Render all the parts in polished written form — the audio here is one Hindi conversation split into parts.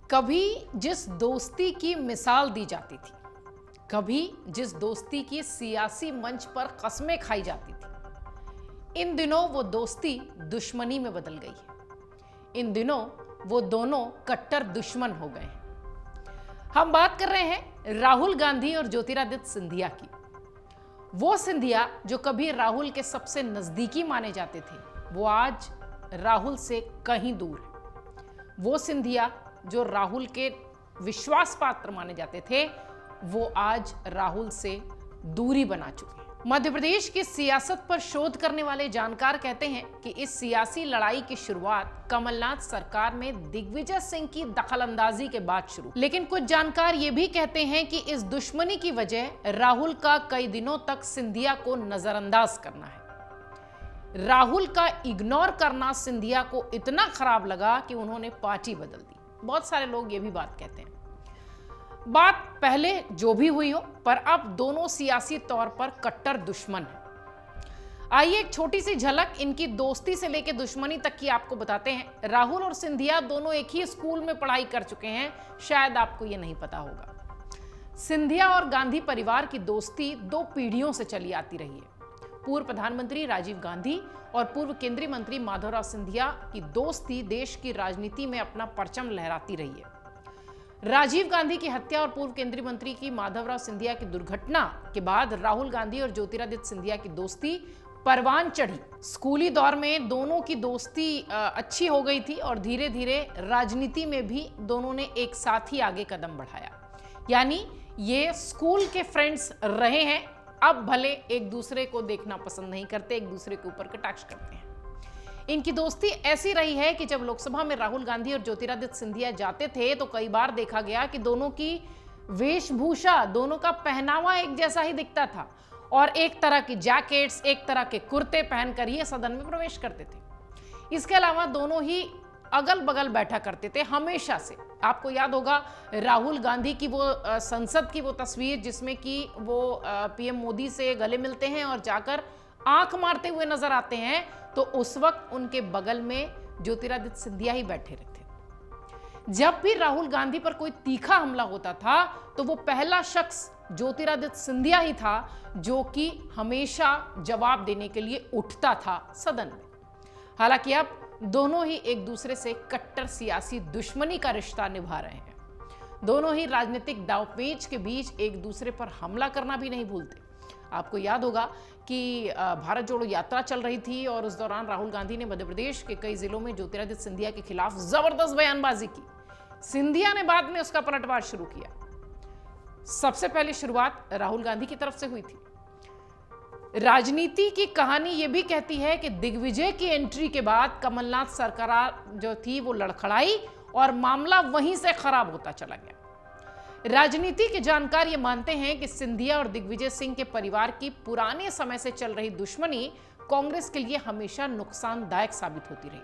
कभी जिस दोस्ती की मिसाल दी जाती थी, कभी जिस दोस्ती की सियासी मंच पर कस्में खाई जाती थी, इन दिनों वो दोस्ती दुश्मनी में बदल गई है। इन दिनों वो दोनों कट्टर दुश्मन हो गए हैं। हम बात कर रहे हैं राहुल गांधी और ज्योतिरादित्य सिंधिया की। वो सिंधिया जो कभी राहुल के सबसे नजदीकी माने जाते थे, वो आज राहुल से कहीं दूर है। वो सिंधिया जो राहुल के विश्वास पात्र माने जाते थे, वो आज राहुल से दूरी बना चुके हैं। मध्य प्रदेश की सियासत पर शोध करने वाले जानकार कहते हैं कि इस सियासी लड़ाई की शुरुआत कमलनाथ सरकार में दिग्विजय सिंह की दखलंदाजी के बाद शुरू। लेकिन कुछ जानकार ये भी कहते हैं कि इस दुश्मनी की वजह राहुल का कई दिनों तक सिंधिया को नजरअंदाज करना है। राहुल का इग्नोर करना सिंधिया को इतना खराब लगा कि उन्होंने पार्टी बदल दी। बहुत सारे लोग ये भी बात कहते हैं। बात पहले जो भी हुई हो, पर अब दोनों सियासी तौर पर कट्टर दुश्मन हैं। आइए एक छोटी सी झलक इनकी दोस्ती से लेकर दुश्मनी तक की आपको बताते हैं। राहुल और सिंधिया दोनों एक ही स्कूल में पढ़ाई कर चुके हैं, शायद आपको ये नहीं पता होगा। सिंधिया और गांधी परिवार की दोस्ती 2 पीढ़ियों से चली आती रही है। पूर्व प्रधानमंत्री राजीव गांधी और पूर्व केंद्रीय मंत्री माधवराव सिंधिया की दोस्ती देश की राजनीति में अपना परचम लहराती रही है। राजीव गांधी की हत्या और पूर्व केंद्रीय मंत्री की माधवराव सिंधिया की दुर्घटना के बाद राहुल गांधी और ज्योतिरादित्य सिंधिया की दोस्ती परवान चढ़ी। स्कूली दौर में दोनों की दोस्ती अच्छी हो गई थी और धीरे धीरे राजनीति में भी दोनों ने एक साथ ही आगे कदम बढ़ाया। यानी ये स्कूल के फ्रेंड्स रहे हैं, अब भले एक दूसरे को देखना पसंद नहीं करते, एक दूसरे के ऊपर कटाक्ष करते हैं। इनकी दोस्ती ऐसी रही है कि जब लोकसभा में राहुल गांधी और ज्योतिरादित्य सिंधिया जाते थे तो कई बार देखा गया कि दोनों की वेशभूषा, दोनों का पहनावा एक जैसा ही दिखता था और एक तरह की जैकेट्स, एक तरह के कुर्ते पहनकर ये सदन में प्रवेश करते थे। इसके अलावा दोनों ही अगल बगल बैठा करते थे हमेशा से। आपको याद होगा राहुल गांधी की वो संसद की वो तस्वीर जिसमें कि वो पीएम मोदी से गले मिलते हैं और जाकर आंख मारते हुए नजर आते हैं, तो उस वक्त उनके बगल में ज्योतिरादित्य सिंधिया ही बैठे रहते। जब भी राहुल गांधी पर कोई तीखा हमला होता था तो वो पहला शख्स ज्योतिरादित्य सिंधिया ही था जो कि हमेशा जवाब देने के लिए उठता था सदन में। हालांकि अब दोनों ही एक दूसरे से कट्टर सियासी दुश्मनी का रिश्ता निभा रहे हैं। दोनों ही राजनीतिक दांवपेच के बीच एक दूसरे पर हमला करना भी नहीं भूलते। आपको याद होगा कि भारत जोड़ो यात्रा चल रही थी और उस दौरान राहुल गांधी ने मध्य प्रदेश के कई जिलों में ज्योतिरादित्य सिंधिया के खिलाफ जबरदस्त बयानबाजी की। सिंधिया ने बाद में उसका पलटवार शुरू किया। सबसे पहले शुरुआत राहुल गांधी की तरफ से हुई थी। राजनीति की कहानी यह भी कहती है कि दिग्विजय की एंट्री के बाद कमलनाथ सरकार जो थी वो लड़खड़ाई और मामला वहीं से खराब होता चला गया। राजनीति के जानकार ये मानते हैं कि सिंधिया और दिग्विजय सिंह के परिवार की पुराने समय से चल रही दुश्मनी कांग्रेस के लिए हमेशा नुकसानदायक साबित होती रही।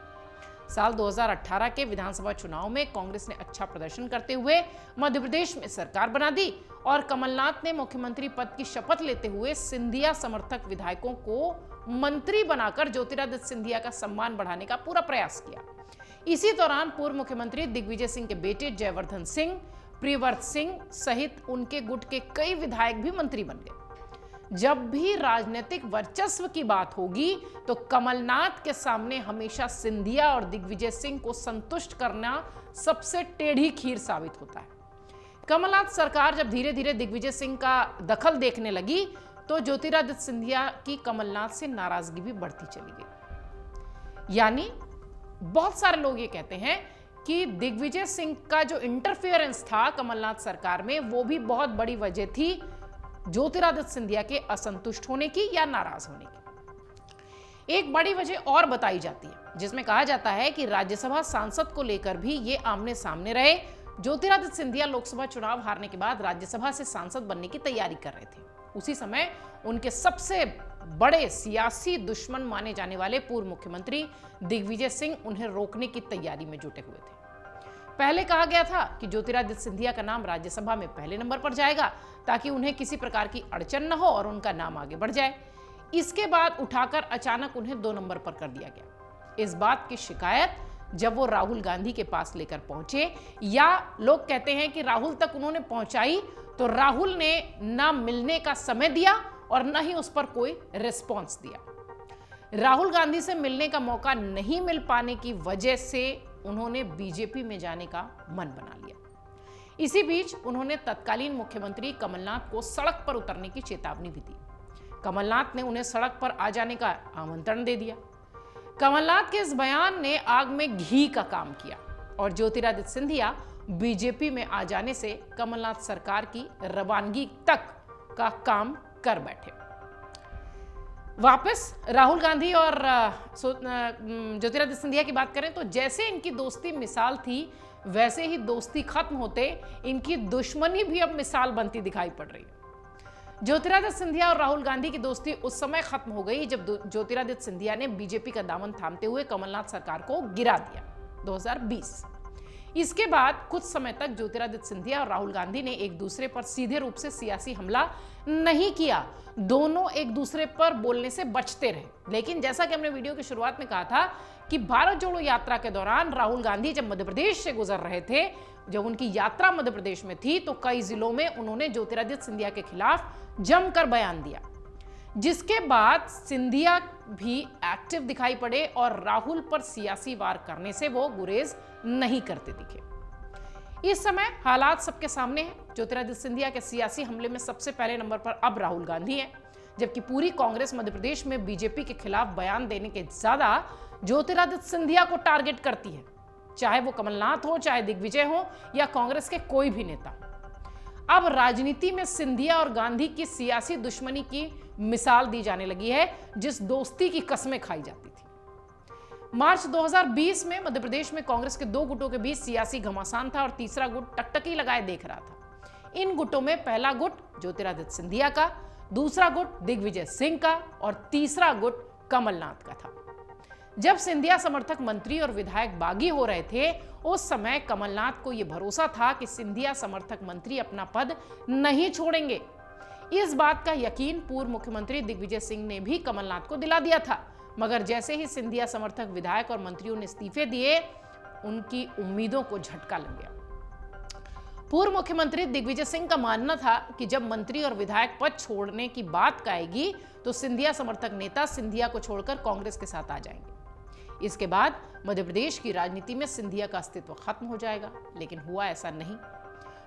साल 2018 के विधानसभा चुनाव में कांग्रेस ने अच्छा प्रदर्शन करते हुए मध्य प्रदेश में सरकार बना दी और कमलनाथ ने मुख्यमंत्री पद की शपथ लेते हुए सिंधिया समर्थक विधायकों को मंत्री बनाकर ज्योतिरादित्य सिंधिया का सम्मान बढ़ाने का पूरा प्रयास किया। इसी दौरान पूर्व मुख्यमंत्री दिग्विजय सिंह के बेटे जयवर्धन सिंह, प्रियव्रत सिंह सहित उनके गुट के कई विधायक भी मंत्री बन गए। जब भी राजनीतिक वर्चस्व की बात होगी तो कमलनाथ के सामने हमेशा सिंधिया और दिग्विजय सिंह को संतुष्ट करना सबसे टेढ़ी खीर साबित होता है। कमलनाथ सरकार जब धीरे धीरे दिग्विजय सिंह का दखल देखने लगी तो ज्योतिरादित्य सिंधिया की कमलनाथ से नाराजगी भी बढ़ती चली गई। यानी बहुत सारे लोग ये कहते हैं कि दिग्विजय सिंह का जो इंटरफेरेंस था कमलनाथ सरकार में, वो भी बहुत बड़ी वजह थी ज्योतिरादित्य सिंधिया के असंतुष्ट होने की या नाराज होने की। एक बड़ी वजह और बताई जाती है जिसमें कहा जाता है कि राज्यसभा सांसद को लेकर भी ये आमने सामने रहे। ज्योतिरादित्य सिंधिया लोकसभा चुनाव हारने के बाद राज्यसभा से सांसद बनने की तैयारी कर रहे थे। उसी समय उनके सबसे बड़े सियासी दुश्मन माने जाने वाले पूर्व मुख्यमंत्री दिग्विजय सिंह उन्हें रोकने की तैयारी में जुटे हुए थे। पहले कहा गया था कि ज्योतिरादित्य सिंधिया का नाम राज्यसभा में पहले नंबर पर जाएगा ताकि उन्हें किसी प्रकार की अड़चन न हो और उनका नाम आगे बढ़ जाए। इसके बाद उठाकर अचानक उन्हें 2 नंबर पर कर दिया गया। इस बात की शिकायत जब वो राहुल गांधी के पास लेकर पहुंचे, या लोग कहते हैं कि राहुल तक उन्होंने पहुंचाई तो राहुल ने ना मिलने का समय दिया और ना ही उस पर कोई रिस्पॉन्स दिया। राहुल गांधी से मिलने का मौका नहीं मिल पाने की वजह से उन्होंने बीजेपी में जाने का मन बना लिया। इसी बीच उन्होंने तत्कालीन मुख्यमंत्री कमलनाथ को सड़क पर उतरने की चेतावनी भी दी। कमलनाथ ने उन्हें सड़क पर आ जाने का आमंत्रण दे दिया। कमलनाथ के इस बयान ने आग में घी का काम किया और ज्योतिरादित्य सिंधिया बीजेपी में आ जाने से कमलनाथ सरकार की रवानगी तक का काम कर बैठे। वापस राहुल गांधी और ज्योतिरादित्य सिंधिया की बात करें तो जैसे इनकी दोस्ती मिसाल थी, वैसे ही दोस्ती खत्म होते इनकी दुश्मनी भी अब मिसाल बनती दिखाई पड़ रही है। ज्योतिरादित्य सिंधिया और राहुल गांधी की दोस्ती उस समय खत्म हो गई जब ज्योतिरादित्य सिंधिया ने बीजेपी का दामन थामते हुए कमलनाथ सरकार को गिरा दिया 2020। इसके बाद कुछ समय तक ज्योतिरादित्य सिंधिया और राहुल गांधी ने एक दूसरे पर सीधे रूप से सियासी हमला नहीं किया। दोनों एक दूसरे पर बोलने से बचते रहे। लेकिन जैसा कि हमने वीडियो की शुरुआत में कहा था कि भारत जोड़ो यात्रा के दौरान राहुल गांधी जब मध्य प्रदेश से गुजर रहे थे, जब उनकी यात्रा मध्य प्रदेश में थी, तो कई जिलों में उन्होंने ज्योतिरादित्य सिंधिया के खिलाफ जमकर बयान दिया, जिसके बाद सिंधिया भी एक्टिव दिखाई पड़े और राहुल पर सियासी वार करने से वो गुरेज नहीं करते दिखे। इस समय हालात सबके सामने हैं। ज्योतिरादित्य सिंधिया के सियासी हमले में सबसे पहले नंबर पर अब राहुल गांधी हैं, जबकि पूरी कांग्रेस मध्य प्रदेश में बीजेपी के खिलाफ बयान देने के ज्यादा ज्योतिरादित्य सिंधिया को टारगेट करती है, चाहे वो कमलनाथ हो, चाहे दिग्विजय हो या कांग्रेस के कोई भी नेता। अब राजनीति में सिंधिया और गांधी की सियासी दुश्मनी की मिसाल दी जाने लगी है, जिस दोस्ती की कस्में खाई जाती थी। मार्च 2020 में मध्य प्रदेश में कांग्रेस के दो गुटों के बीच सियासी घमासान था और तीसरा गुट टकटकी लगाए देख रहा था। इन गुटों में पहला गुट ज्योतिरादित्य सिंधिया का, दूसरा गुट दिग्विजय सिंह का और तीसरा गुट कमलनाथ का था। जब सिंधिया समर्थक मंत्री और विधायक बागी हो रहे थे, उस समय कमलनाथ को यह भरोसा था कि सिंधिया समर्थक मंत्री अपना पद नहीं छोड़ेंगे। इस बात का यकीन पूर्व मुख्यमंत्री दिग्विजय सिंह ने भी कमलनाथ को दिला दिया था, मगर जैसे ही सिंधिया समर्थक विधायक और मंत्रियों ने इस्तीफे दिए, उनकी उम्मीदों को झटका लग गया। पूर्व मुख्यमंत्री दिग्विजय सिंह का मानना था कि जब मंत्री और विधायक पद छोड़ने की बात आएगी तो सिंधिया समर्थक नेता सिंधिया को छोड़कर कांग्रेस के साथ आ जाएंगे। इसके बाद मध्य प्रदेश की राजनीति में सिंधिया का अस्तित्व खत्म हो जाएगा, लेकिन हुआ ऐसा नहीं।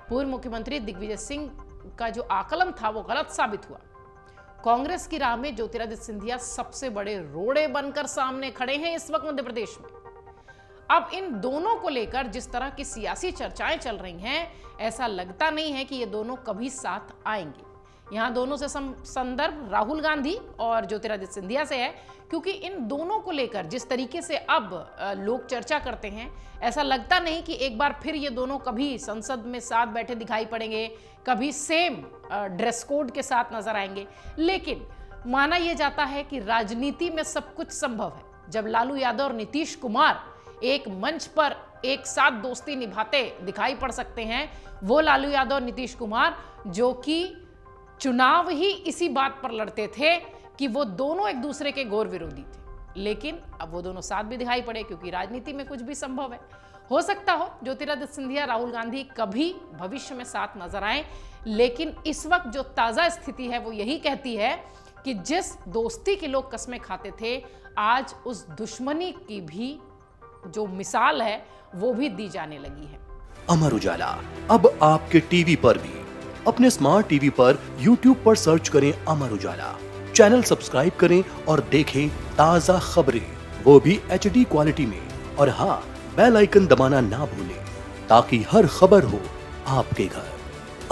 पूर्व मुख्यमंत्री दिग्विजय सिंह का जो आकलन था वो गलत साबित हुआ। कांग्रेस की राह में ज्योतिरादित्य सिंधिया सबसे बड़े रोड़े बनकर सामने खड़े हैं इस वक्त मध्य प्रदेश में। अब इन दोनों को लेकर जिस तरह की सियासी चर्चाएं चल रही हैं, ऐसा लगता नहीं है कि ये दोनों कभी साथ आएंगे। यहाँ दोनों से संदर्भ राहुल गांधी और ज्योतिरादित्य सिंधिया से है, क्योंकि इन दोनों को लेकर जिस तरीके से अब लोग चर्चा करते हैं, ऐसा लगता नहीं कि एक बार फिर ये दोनों कभी संसद में साथ बैठे दिखाई पड़ेंगे, कभी सेम ड्रेस कोड के साथ नजर आएंगे। लेकिन माना यह जाता है कि राजनीति में सब कुछ संभव है। जब लालू यादव और नीतीश कुमार एक मंच पर एक साथ दोस्ती निभाते दिखाई पड़ सकते हैं, वो लालू यादव और नीतीश कुमार जो कि चुनाव ही इसी बात पर लड़ते थे कि वो दोनों एक दूसरे के घोर विरोधी थे, लेकिन अब वो दोनों साथ भी दिखाई पड़े, क्योंकि राजनीति में कुछ भी संभव है। हो सकता हो ज्योतिरादित्य सिंधिया राहुल गांधी कभी भविष्य में साथ नजर आए, लेकिन इस वक्त जो ताजा स्थिति है वो यही कहती है कि जिस दोस्ती की लोग कस्में खाते थे, आज उस दुश्मनी की भी जो मिसाल है वो भी दी जाने लगी है। अमर उजाला अब आपके टीवी पर भी। अपने स्मार्ट टीवी पर YouTube पर सर्च करें अमर उजाला, चैनल सब्सक्राइब करें और देखें ताजा खबरें, वो भी HD क्वालिटी में। और हाँ, बेल आइकन दबाना ना भूलें ताकि हर खबर हो आपके घर।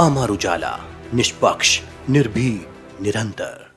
अमर उजाला, निष्पक्ष, निर्भीक, निरंतर।